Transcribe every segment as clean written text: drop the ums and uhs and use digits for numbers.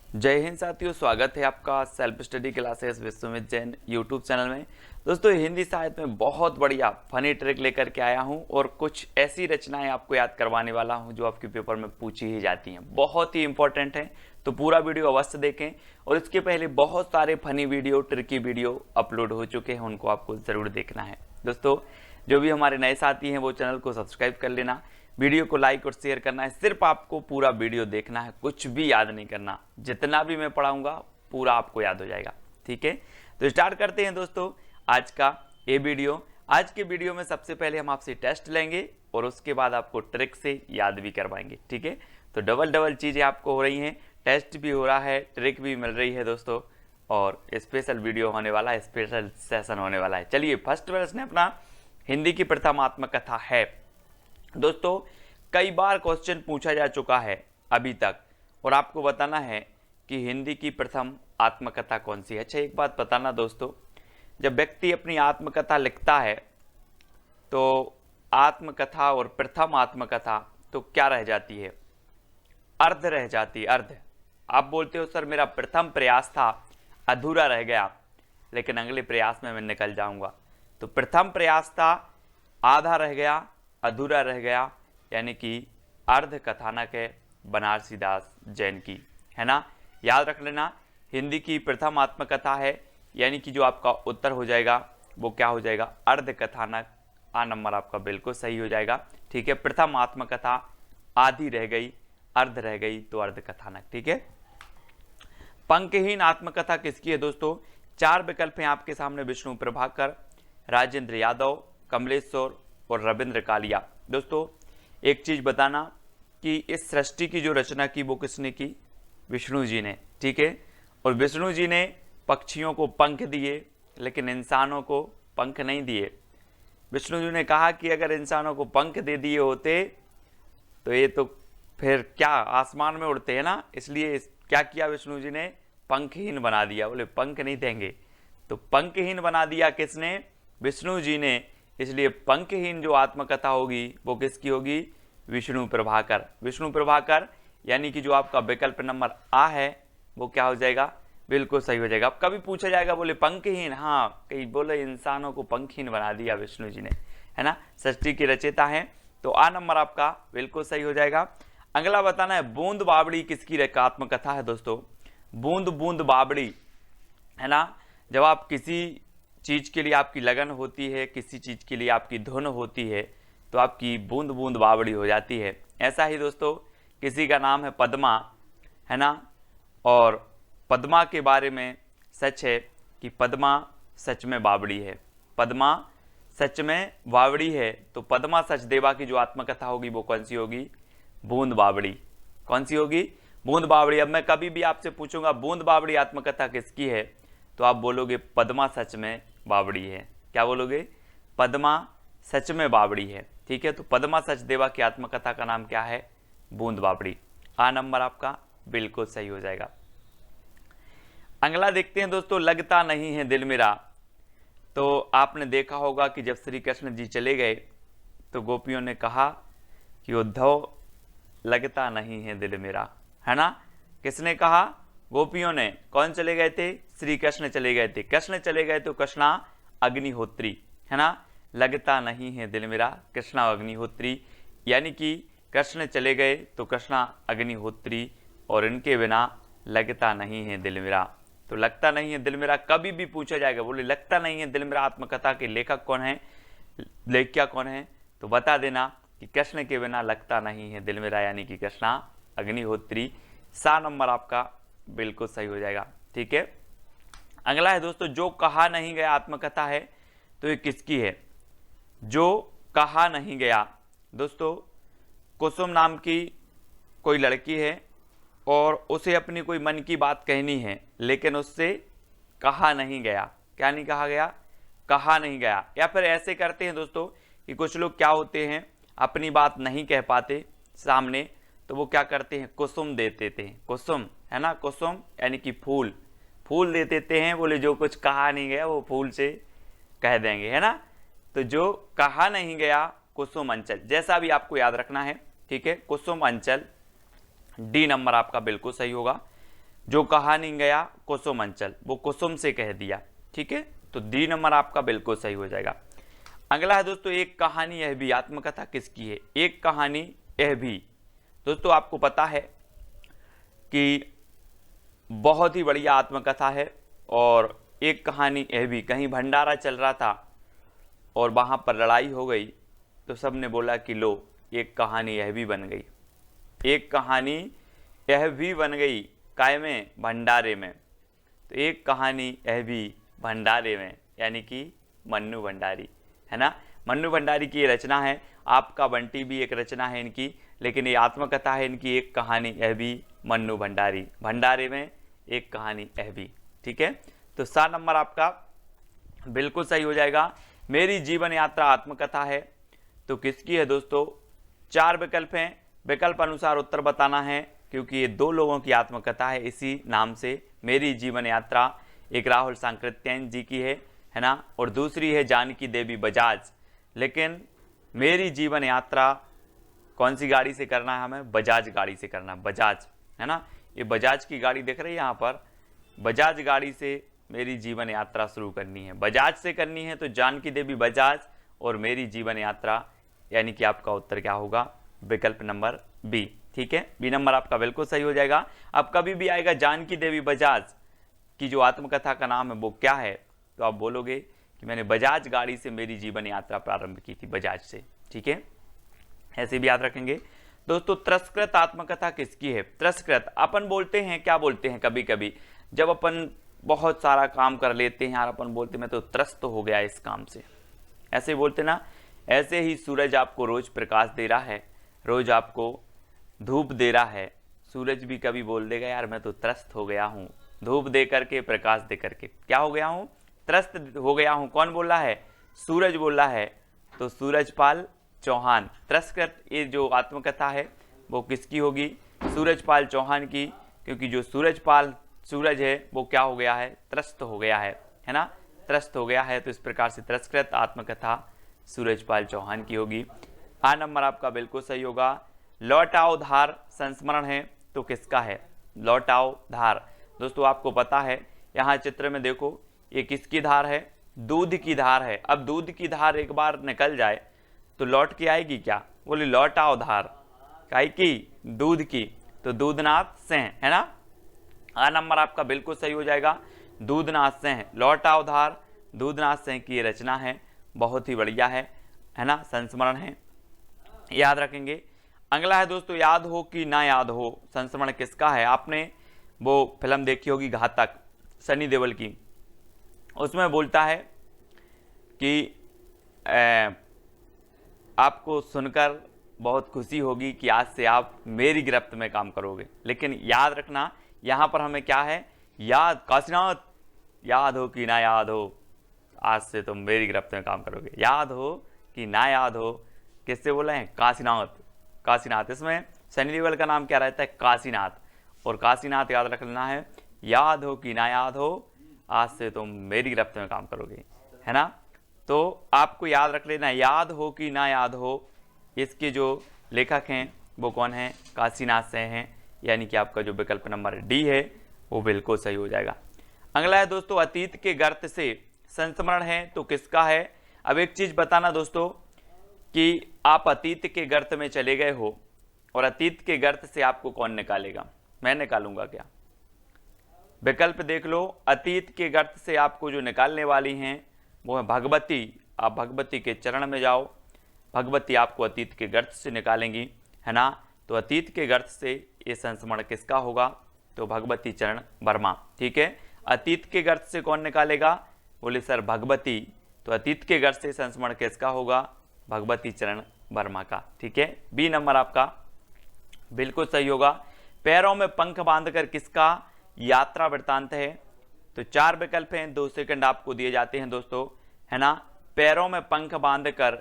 जय हिंद साथियों, स्वागत है आपका self study classes Vishwamit Jain YouTube channel में। दोस्तों, हिंदी साहित्य में बहुत बढ़िया फनी ट्रिक लेकर के आया हूं और कुछ ऐसी रचनाएं आपको याद करवाने वाला हूं जो आपके पेपर में पूछी ही जाती हैं, बहुत ही इंपॉर्टेंट है। तो पूरा वीडियो अवश्य देखें। और इसके पहले बहुत सारे funny video, tricky video upload हो चुके हैं, उनको आपको ज़रूर देखना है। दोस्तों, जो भी हमारे नए साथी हैं वो चैनल को सब्सक्राइब कर लेना, वीडियो को लाइक और शेयर करना है। सिर्फ आपको पूरा वीडियो देखना है, कुछ भी याद नहीं करना। जितना भी मैं पढ़ाऊंगा पूरा आपको याद हो जाएगा। ठीक है, तो स्टार्ट करते हैं दोस्तों आज का ये वीडियो। आज के वीडियो में सबसे पहले हम आपसे टेस्ट लेंगे और उसके बाद आपको ट्रिक से याद भी करवाएंगे। ठीक है, तो डबल डबल चीज़ें आपको हो रही हैं, टेस्ट भी हो रहा है, ट्रिक भी मिल रही है दोस्तों, और स्पेशल वीडियो होने वाला है, स्पेशल सेशन होने वाला है। चलिए, फर्स्ट प्रश्न अपना हिंदी की प्रथम आत्मकथा है। दोस्तों, कई बार क्वेश्चन पूछा जा चुका है अभी तक, और आपको बताना है कि हिंदी की प्रथम आत्मकथा कौन सी है। अच्छा, एक बात बताना दोस्तों, जब व्यक्ति अपनी आत्मकथा लिखता है तो आत्मकथा और प्रथम आत्मकथा तो क्या रह जाती है? अर्ध रह जाती है, अर्ध। आप बोलते हो सर मेरा प्रथम प्रयास था, अधूरा रह गया, लेकिन अगले प्रयास में मैं निकल जाऊंगा। तो प्रथम प्रयास था, आधा रह गया, अधूरा रह गया, यानी कि अर्ध कथानक है बनारसी दास जैन की, है ना। याद रख लेना, हिंदी की प्रथम आत्मकथा है, यानी कि जो आपका उत्तर हो जाएगा वो क्या हो जाएगा? अर्ध कथानक। आ नंबर आपका बिल्कुल सही हो जाएगा। ठीक है, प्रथम आत्मकथा आधी रह गई, अर्ध रह गई, तो अर्ध कथानक। ठीक है, पंक्तिहीन आत्मकथा किसकी है दोस्तों? चार विकल्प हैं आपके सामने, विष्णु प्रभाकर, राजेंद्र यादव, कमलेश्वर और रविंद्र कालिया। दोस्तों, एक चीज बताना कि इस सृष्टि की जो रचना की वो किसने की? विष्णु जी ने। ठीक है, और विष्णु जी ने पक्षियों को पंख दिए, लेकिन इंसानों को पंख नहीं दिए। विष्णु जी ने कहा कि अगर इंसानों को पंख दे दिए होते तो ये तो फिर क्या आसमान में उड़ते हैं ना, इसलिए क्या किया विष्णु जी ने? पंखहीन बना दिया। बोले पंख नहीं देंगे, तो पंखहीन बना दिया किसने? विष्णु जी ने। इसलिए पंखहीन जो आत्मकथा होगी वो किसकी होगी? विष्णु प्रभाकर। विष्णु प्रभाकर, यानी कि जो आपका विकल्प नंबर आ है वो क्या हो जाएगा? बिल्कुल सही हो जाएगा। अब कभी पूछा जाएगा बोले पंखहीन, हाँ कहीं बोले इंसानों को पंखहीन बना दिया विष्णु जी ने, है ना। सृष्टि के रचयिता हैं, तो आ नंबर आपका बिल्कुल सही हो जाएगा। अगला बताना है, बूंद बावड़ी किसकी आत्मकथा है दोस्तों? बूंद बूंद बावड़ी, है ना। जब आप किसी चीज के लिए आपकी लगन होती है, किसी चीज के लिए आपकी धुन होती है, तो आपकी बूंद बूंद बावड़ी हो जाती है। ऐसा ही दोस्तों, किसी का नाम है पद्मा, है ना, और पद्मा के बारे में सच है कि पद्मा सच में बावड़ी है। पद्मा सच में बावड़ी है, तो पद्मा सचदेवा की जो आत्मकथा होगी वो कौन सी होगी? बूंद बावड़ी। कौन सी होगी? बूंद बावड़ी। अब मैं कभी भी आपसे पूछूंगा बूंद बावड़ी आत्मकथा किसकी है, तो आप बोलोगे पद्मा सच में बावड़ी है। क्या बोलोगे? पद्मा सच में बावड़ी है। ठीक है, तो पद्मा सचदेवा की आत्मकथा का नाम क्या है? बूंद बावड़ी। आ नंबर आपका बिल्कुल सही हो जाएगा। अगला देखते हैं दोस्तों, लगता नहीं है दिल मेरा। तो आपने देखा होगा कि जब श्री कृष्ण जी चले गए तो गोपियों ने कहा कि उद्धव लगता नहीं है दिल मेरा, है ना। किसने कहा? गोपियों ने। कौन चले गए थे? श्री कृष्ण चले गए थे। कृष्ण चले गए तो कृष्णा अग्निहोत्री, है ना। लगता नहीं है दिल मेरा, कृष्णा अग्निहोत्री, यानी कि कृष्ण चले गए तो कृष्णा अग्निहोत्री, और इनके बिना लगता नहीं है दिल मेरा। तो लगता नहीं है दिल मेरा कभी भी पूछा जाएगा, बोले लगता नहीं है दिल मेरा आत्मकथा के लेखक कौन है, लेखिका कौन है, तो बता देना कि कृष्ण के बिना लगता नहीं है दिल मेरा, यानी कि कृष्णा अग्निहोत्री। सा नंबर आपका बिल्कुल सही हो जाएगा। ठीक है, अगला है दोस्तों, जो कहा नहीं गया आत्मकथा है, तो ये किसकी है? जो कहा नहीं गया दोस्तों, कुसुम नाम की कोई लड़की है और उसे अपनी कोई मन की बात कहनी है, लेकिन उससे कहा नहीं गया। क्या नहीं कहा गया? कहा नहीं गया। या फिर ऐसे करते हैं दोस्तों कि कुछ लोग क्या होते हैं, अपनी बात नहीं कह पाते सामने, तो वो क्या करते हैं? कुसुम दे देते हैं। कुसुम, है ना, कुसुम यानी कि फूल, फूल दे देते हैं। बोले जो कुछ कहा नहीं गया वो फूल से कह देंगे, है ना। तो जो कहा नहीं गया कुसुम अंचल, जैसा भी आपको याद रखना है। ठीक है, कुसुम अंचल। डी नंबर आपका बिल्कुल सही होगा। जो कहानी गया कुसुम अंचल, वो कुसुम से कह दिया। ठीक है, तो डी नंबर आपका बिल्कुल सही हो जाएगा। अगला है दोस्तों, एक कहानी यह भी, आत्मकथा किसकी है? एक कहानी यह भी। दोस्तों आपको पता है कि बहुत ही बढ़िया आत्मकथा है। और एक कहानी यह भी, कहीं भंडारा चल रहा था और वहां पर लड़ाई हो गई, तो सब ने बोला कि लो एक कहानी यह भी बन गई। एक कहानी यह भी बन गई, काय में? भंडारे में। तो एक कहानी यह भी भंडारे में, यानी कि मन्नू भंडारी, है ना। मन्नू भंडारी की ये रचना है। आपका बंटी भी एक रचना है इनकी, लेकिन ये आत्मकथा है इनकी, एक कहानी यह भी मन्नू भंडारी, भंडारे में एक कहानी यह भी। ठीक है, तो 7 नंबर आपका बिल्कुल सही हो जाएगा। मेरी जीवन यात्रा आत्मकथा है, तो किसकी है दोस्तों? 4 विकल्प हैं, विकल्प अनुसार उत्तर बताना है, क्योंकि ये 2 लोगों की आत्मकथा है इसी नाम से, मेरी जीवन यात्रा। एक राहुल सांकृत्यायन जी की है ना, और दूसरी है जानकी देवी बजाज। लेकिन मेरी जीवन यात्रा कौन सी गाड़ी से करना है हमें? बजाज गाड़ी से करना है, बजाज, है ना। ये बजाज की गाड़ी दिख रही है यहाँ पर, बजाज गाड़ी से मेरी जीवन यात्रा शुरू करनी है, बजाज से करनी है, तो जानकी देवी बजाज और मेरी जीवन यात्रा, यानी कि आपका उत्तर क्या होगा? विकल्प नंबर बी। ठीक है, बी नंबर आपका बिल्कुल सही हो जाएगा। अब कभी भी आएगा जानकी देवी बजाज की जो आत्मकथा का नाम है वो क्या है, तो आप बोलोगे कि मैंने बजाज गाड़ी से मेरी जीवन यात्रा प्रारंभ की थी, बजाज से। ठीक है, ऐसे भी याद रखेंगे। दोस्तों तिरस्कृत आत्मकथा किसकी है? तिरस्कृत अपन बोलते हैं, क्या बोलते हैं कभी कभी जब अपन बहुत सारा काम कर लेते हैं यार, अपन बोलते मैं तो त्रस्त हो गया इस काम से, ऐसे बोलते ना। ऐसे ही सूरज आपको रोज प्रकाश दे रहा है, रोज आपको धूप दे रहा है, सूरज भी कभी बोल देगा यार मैं तो त्रस्त हो गया हूँ, धूप दे करके, प्रकाश दे करके क्या हो गया हूँ? त्रस्त हो गया हूँ। कौन बोल रहा है? सूरज बोल रहा है। तो सूरजपाल चौहान, तिरस्कृत ये जो आत्मकथा है वो किसकी होगी? सूरजपाल चौहान की, क्योंकि जो सूरज है वो क्या हो गया है? त्रस्त हो गया है ना, त्रस्त हो गया है। तो इस प्रकार से तिरस्कृत आत्मकथा सूरजपाल चौहान की होगी। आ नंबर आपका बिल्कुल सही होगा। लौटाओ धार संस्मरण है, तो किसका है? लौटाओ धार। दोस्तों आपको पता है, यहाँ चित्र में देखो, ये किसकी धार है? दूध की धार है। अब दूध की धार एक बार निकल जाए तो लौट के आएगी क्या? बोले लौटाओ धार, काई की? दूध की। तो दूधनाथ सिंह, है ना। आ नंबर आपका बिल्कुल सही हो जाएगा, दूधनाथ सिंह। लौटाओ धार दूधनाथ सिंह की रचना है, बहुत ही बढ़िया है ना, संस्मरण है, याद रखेंगे। अगला है दोस्तों, याद हो कि ना याद हो, संस्मरण किसका है? आपने वो फिल्म देखी होगी घातक, सनी देओल की। उसमें बोलता है कि आपको सुनकर बहुत खुशी होगी कि आज से आप मेरी गिरफ्त में काम करोगे। लेकिन याद रखना यहाँ पर हमें क्या है? याद, काशीनाथ, याद हो कि ना याद हो, आज से तुम मेरी गिरफ्त में काम करोगे। याद हो कि ना याद हो, किससे बोले हैं? काशीनाथ, काशीनाथ। इसमें सनी देओल का नाम क्या रहता है? काशीनाथ। और काशीनाथ याद रखना है, याद हो कि ना याद हो, आज से तुम मेरी गिरफ्त में काम करोगे, है ना। तो आपको याद रख लेना, याद हो कि ना याद हो, इसके जो लेखक हैं वो कौन है? काशीनाथ से हैं, यानी कि आपका जो विकल्प नंबर डी है वो बिल्कुल सही हो जाएगा। अगला है दोस्तों, अतीत के गर्त से संस्मरण है, तो किसका है? अब एक चीज बताना दोस्तों कि आप अतीत के गर्त में चले गए हो, और अतीत के गर्त से आपको कौन निकालेगा? मैं निकालूंगा क्या? विकल्प देख लो। अतीत के गर्त से आपको जो निकालने वाली हैं वो है भगवती। आप भगवती के चरण में जाओ, भगवती आपको अतीत के गर्त से निकालेंगी, है ना। तो अतीत के गर्त से ये संस्मरण किसका होगा? तो भगवती चरण वर्मा। ठीक है, अतीत के गर्त से कौन निकालेगा? बोले सर भगवती। तो अतीत के गर्त से संस्मरण किसका होगा? भगवती चरण वर्मा का। ठीक है, बी नंबर आपका बिल्कुल सही होगा। पैरों में पंख बांधकर किसका यात्रा वृत्तांत है? तो 4 विकल्प हैं, 2 सेकंड आपको दिए जाते हैं दोस्तों, है ना। पैरों में पंख बांधकर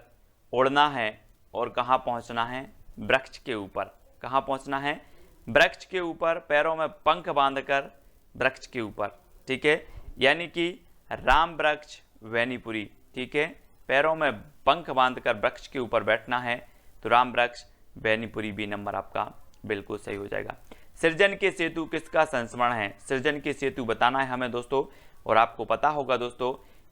उड़ना है, और कहाँ पहुंचना है? वृक्ष के ऊपर। कहाँ पहुंचना है? वृक्ष के ऊपर। पैरों में पंख बांधकर वृक्ष के ऊपर। ठीक है, यानी कि राम वृक्ष वैनीपुरी। ठीक है, पैरों में पंख बांधकर वृक्ष के ऊपर बैठना है, तो राम वृक्ष वैनीपुरी, बी नंबर आपका बिल्कुल सही हो जाएगा। सृजन के सेतु किसका संस्मरण है? सृजन के सेतु बताना है हमें दोस्तों। और आपको पता होगा दोस्तों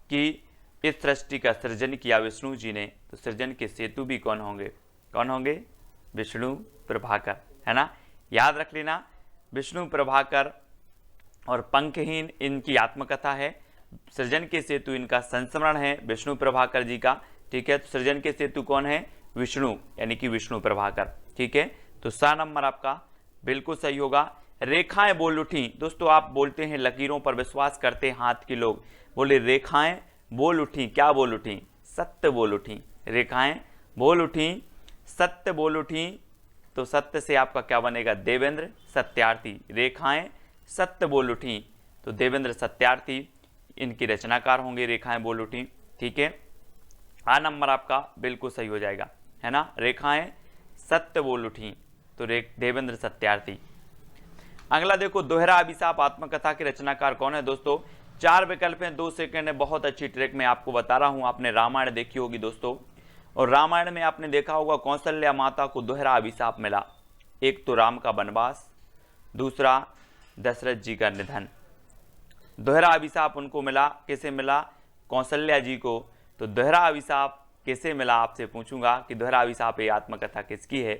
कि इस सृष्टि का सृजन किया विष्णु जी ने, तो सृजन के सेतु भी कौन होंगे? कौन होंगे? विष्णु प्रभाकर, है ना। याद रख लेना, विष्णु प्रभाकर और पंखहीन इनकी आत्मकथा है। सृजन के सेतु इनका संस्मरण है विष्णु प्रभाकर जी का, ठीक है। तो सृजन के सेतु कौन है? विष्णु, यानी कि विष्णु प्रभाकर, ठीक है। तो सा नंबर आपका बिल्कुल सही होगा। रेखाएं बोल उठी, दोस्तों आप बोलते हैं लकीरों पर विश्वास करते हैं हाथ के लोग, बोले रेखाएं बोल उठी, क्या बोल उठी? सत्य बोल उठी। रेखाएं बोल उठी, सत्य बोल उठी, तो सत्य से आपका क्या बनेगा? देवेंद्र सत्यार्थी। रेखाएं सत्य बोल उठी, तो देवेंद्र सत्यार्थी इनकी रचनाकार होंगे, रेखाएं बोल उठी, ठीक है। आ नंबर आपका बिल्कुल सही हो जाएगा, है ना। रेखाएं सत्य बोल उठी, तो देवेंद्र सत्यार्थी। अगला देखो, दोहरा अभिशाप आत्मकथा के रचनाकार कौन है? दोस्तों 4 विकल्प हैं, 2 सेकंड है, बहुत अच्छी ट्रिक में आपको बता रहा हूं। आपने रामायण देखी होगी दोस्तों, और रामायण में आपने देखा होगा कौशल्या माता को दोहरा अभिशाप मिला। एक तो राम का वनवास, दूसरा दशरथ जी का निधन। दोहरा अभिशाप उनको मिला, किसे मिला? कौशल्या जी को। तो दोहरा अभिशाप किसे मिला? आपसे पूछूंगा कि दोहरा अभिशाप ये आत्मकथा किसकी है,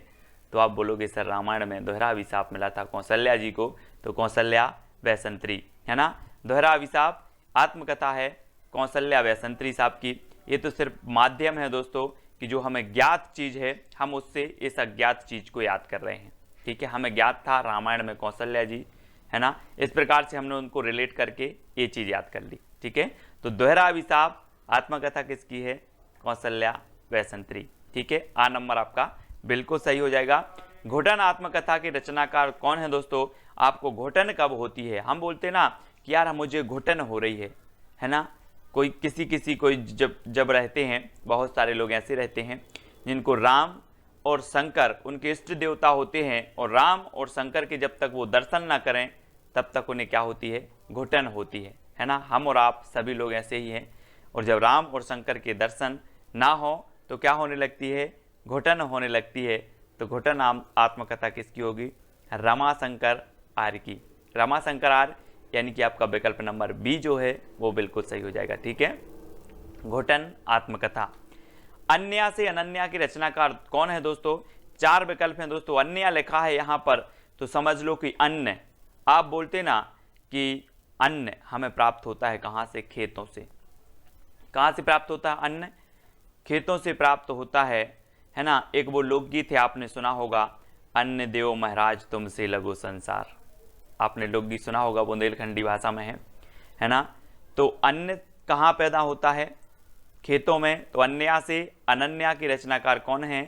तो आप बोलोगे सर रामायण में दोहरा अभिशाप मिला था कौशल्या जी को, तो कौशल्या वैसंतरी, है ना। दोहरा अभिशाप आत्मकथा है कौशल्या वैसंतरी साहब की। ये तो सिर्फ माध्यम है दोस्तों कि जो हमें ज्ञात चीज है हम उससे इस अज्ञात चीज को याद कर रहे हैं, ठीक है। हमें ज्ञात था रामायण में कौशल्या जी, है ना, इस प्रकार से हमने उनको रिलेट करके ये चीज याद कर ली, ठीक है। तो दोहरा अभिशाप आत्मकथा किसकी है? कौशल्या वैसंतरी, ठीक है। आ नंबर आपका बिल्कुल सही हो जाएगा। घुटन आत्मकथा के रचनाकार कौन है? दोस्तों आपको घुटन कब होती है? हम बोलते ना कि यार मुझे घुटन हो रही है ना। कोई कोई जब रहते हैं, बहुत सारे लोग ऐसे रहते हैं जिनको राम और शंकर उनके इष्ट देवता होते हैं, और राम और शंकर के जब तक वो दर्शन ना करें तब तक उन्हें क्या होती है? घुटन होती है ना। हम और आप सभी लोग ऐसे ही हैं, और जब राम और शंकर के दर्शन ना हो तो क्या होने लगती है? घुटन होने लगती है। तो घुटन आत्मकथा किसकी होगी? रमाशंकर आर्य की। रमाशंकर आर्य, यानी कि आपका विकल्प नंबर बी जो है वो बिल्कुल सही हो जाएगा, ठीक है। घुटन आत्मकथा। अन्या से अनन्या की रचनाकार कौन है? दोस्तों 4 विकल्प हैं दोस्तों। अन्या लिखा है यहां पर, तो समझ लो कि अन्न, आप बोलते ना कि अन्न हमें प्राप्त होता है कहां से? खेतों से। कहां से प्राप्त होता है अन्न? खेतों से प्राप्त होता है ना। एक वो लोकगीत है, आपने सुना होगा, अन्न देव महाराज तुमसे लगो संसार। आपने लोकगीत सुना होगा, बुंदेलखंडी भाषा में है ना। तो अन्न कहाँ पैदा होता है? खेतों में। तो अन्या से अनन्या की रचनाकार कौन है?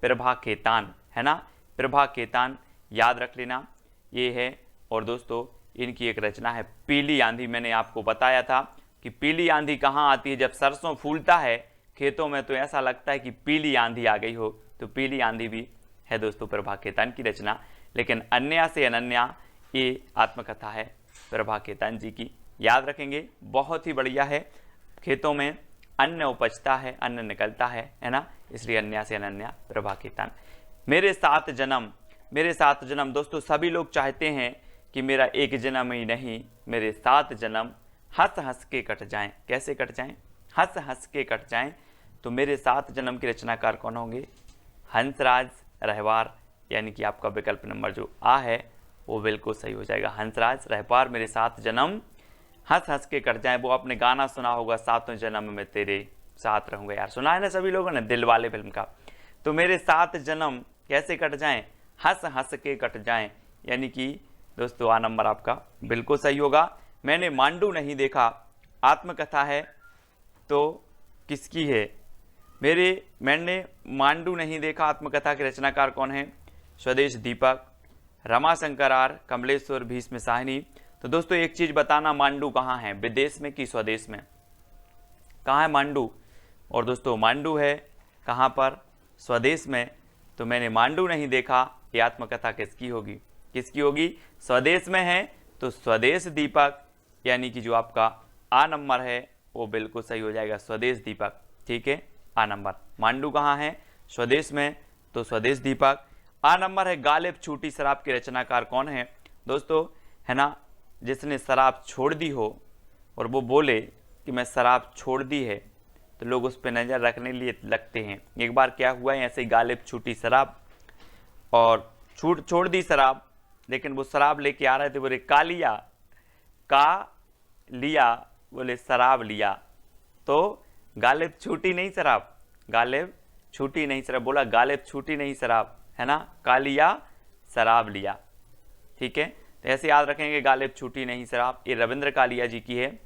प्रभा खेतान, है ना। प्रभा खेतान याद रख लेना, ये है। और दोस्तों इनकी एक रचना है पीली आंधी। मैंने आपको बताया था कि पीली आंधी कहाँ आती है? जब सरसों फूलता है खेतों में तो ऐसा लगता है कि पीली आंधी आ गई हो, तो पीली आंधी भी है दोस्तों प्रभा खेतान की रचना। लेकिन अन्या से अनन्या ये आत्मकथा है प्रभा खेतान जी की, याद रखेंगे, बहुत ही बढ़िया है। खेतों में अन्न उपजता है, अन्न निकलता है ना, इसलिए अन्या से अनन्या प्रभा खेतान। मेरे 7 जन्म, मेरे 7 जन्म। दोस्तों सभी लोग चाहते हैं कि मेरा एक जन्म ही नहीं, मेरे 7 जन्म हंस हंस के कट जाएं। कैसे कट जाएं? हंस हंस के कट जाएं। तो मेरे 7 जन्म के रचनाकार कौन होंगे? हंसराज रहवार, यानी कि आपका विकल्प नंबर जो आ है वो बिल्कुल सही हो जाएगा। हंसराज रहवार, मेरे 7 जन्म हंस हंस के कट जाएं। वो आपने गाना सुना होगा, 7वें जन्म में तेरे साथ रहूंगा यार, सुना है ना सभी लोगों ने, दिल वाले फिल्म का। तो मेरे 7 जन्म कैसे कट जाएं? हंस हंस के कट जाएं, यानी कि दोस्तों आ नंबर आपका बिल्कुल सही होगा। मैंने मांडू नहीं देखा आत्मकथा है, तो किसकी है? मैंने मांडू नहीं देखा आत्मकथा के रचनाकार कौन है? स्वदेश दीपक, रमाशंकर आर्य, कमलेश्वर, भीष्म साहनी। तो दोस्तों एक चीज बताना, मांडू कहाँ है? विदेश में कि स्वदेश में? कहाँ है मांडू? और दोस्तों मांडू है कहाँ पर? स्वदेश में। तो मैंने मांडू नहीं देखा, ये आत्मकथा किसकी होगी? किसकी होगी? स्वदेश में है, तो स्वदेश दीपक, यानी कि जो आपका आ नंबर है वो बिल्कुल सही हो जाएगा, स्वदेश दीपक, ठीक है। आ नंबर। मांडू कहाँ है? स्वदेश में, तो स्वदेश दीपक। आ नंबर है गालिब छूटी शराब के रचनाकार कौन है दोस्तों, है ना, जिसने शराब छोड़ दी हो और वो बोले कि मैं शराब छोड़ दी है तो लोग उस पर नज़र रखने लिए लगते हैं। एक बार क्या हुआ है, ऐसे ही गालिब छूटी शराब और छोड़ दी शराब, लेकिन वो शराब लेके आ रहे थे, बोले का लिया, का लिया, बोले शराब लिया, तो गालिब छूटी नहीं शराब, गालिब छूटी नहीं शराब, बोला गालिब छूटी नहीं शराब, है ना, का लिया शराब लिया। ठीक है, तो ऐसे याद रखेंगे, गालिब छूटी नहीं शराब, ये रविंद्र कालिया जी की है।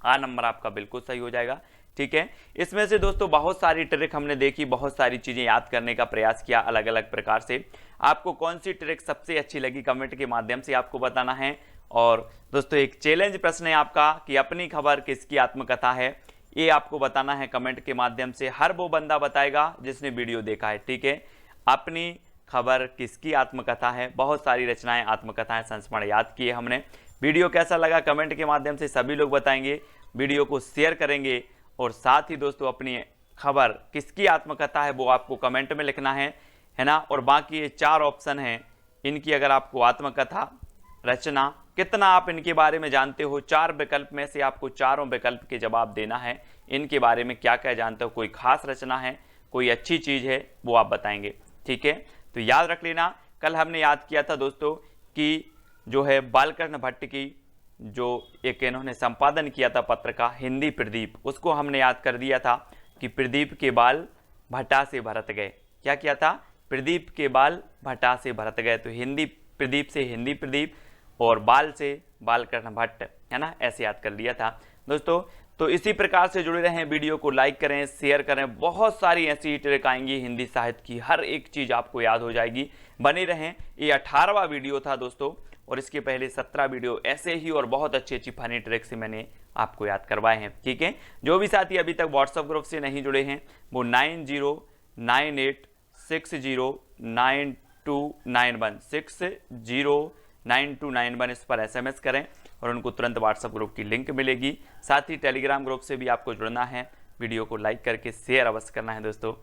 आ नंबर आपका बिल्कुल सही हो जाएगा। ठीक है, इसमें से दोस्तों बहुत सारी ट्रिक हमने देखी, बहुत सारी चीजें याद करने का प्रयास किया अलग अलग प्रकार से। आपको कौन सी ट्रिक सबसे अच्छी लगी कमेंट के माध्यम से आपको बताना है। और दोस्तों एक चैलेंज प्रश्न है आपका कि अपनी खबर किसकी आत्मकथा है, ये आपको बताना है कमेंट के माध्यम से। हर वो बंदा बताएगा जिसने वीडियो देखा है। ठीक है, अपनी खबर किसकी आत्मकथा है, बहुत सारी रचनाएं आत्मकथाएं संस्मरण याद किए हमने। वीडियो कैसा लगा कमेंट के माध्यम से सभी लोग बताएंगे, वीडियो को शेयर करेंगे और साथ ही दोस्तों अपनी खबर किसकी आत्मकथा है वो आपको कमेंट में लिखना है ना। और बाकी ये 4 ऑप्शन हैं, इनकी अगर आपको आत्मकथा रचना कितना आप इनके बारे में जानते हो, 4 विकल्प में से आपको चारों विकल्प के जवाब देना है। इनके बारे में क्या क्या जानते हो, कोई खास रचना है, कोई अच्छी चीज है, वो आप बताएंगे। ठीक है, तो याद रख लेना, कल हमने याद किया था दोस्तों कि जो है बालकृष्ण भट्ट की जो एक इन्होंने संपादन किया था पत्र का हिंदी प्रदीप, उसको हमने याद कर दिया था कि प्रदीप के बाल भट्टा से भरत गए। क्या किया था, प्रदीप के बाल भट्टा से भरत गए, तो हिंदी प्रदीप से हिंदी प्रदीप और बाल से बालकृष्ण भट्ट, है ना, ऐसे याद कर लिया था दोस्तों। तो इसी प्रकार से जुड़े रहें, वीडियो को लाइक करें, शेयर करें, बहुत सारी ऐसी ट्रिक आएंगी हिंदी साहित्य की, हर एक चीज आपको याद हो जाएगी। बने रहें, ये 18वां वीडियो था दोस्तों, और इसके पहले 17 वीडियो ऐसे ही और बहुत अच्छी अच्छी फनी ट्रिक से मैंने आपको याद करवाए हैं। ठीक है, जो भी साथी अभी तक व्हाट्सएप ग्रुप से नहीं जुड़े हैं वो 9098609291 609291 इस पर SMS करें और उनको तुरंत व्हाट्सएप ग्रुप की लिंक मिलेगी। साथ ही टेलीग्राम ग्रुप से भी आपको जुड़ना है, वीडियो को लाइक करके शेयर अवश्य करना है दोस्तों।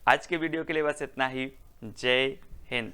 आज के वीडियो के लिए बस इतना ही। जय हिंद।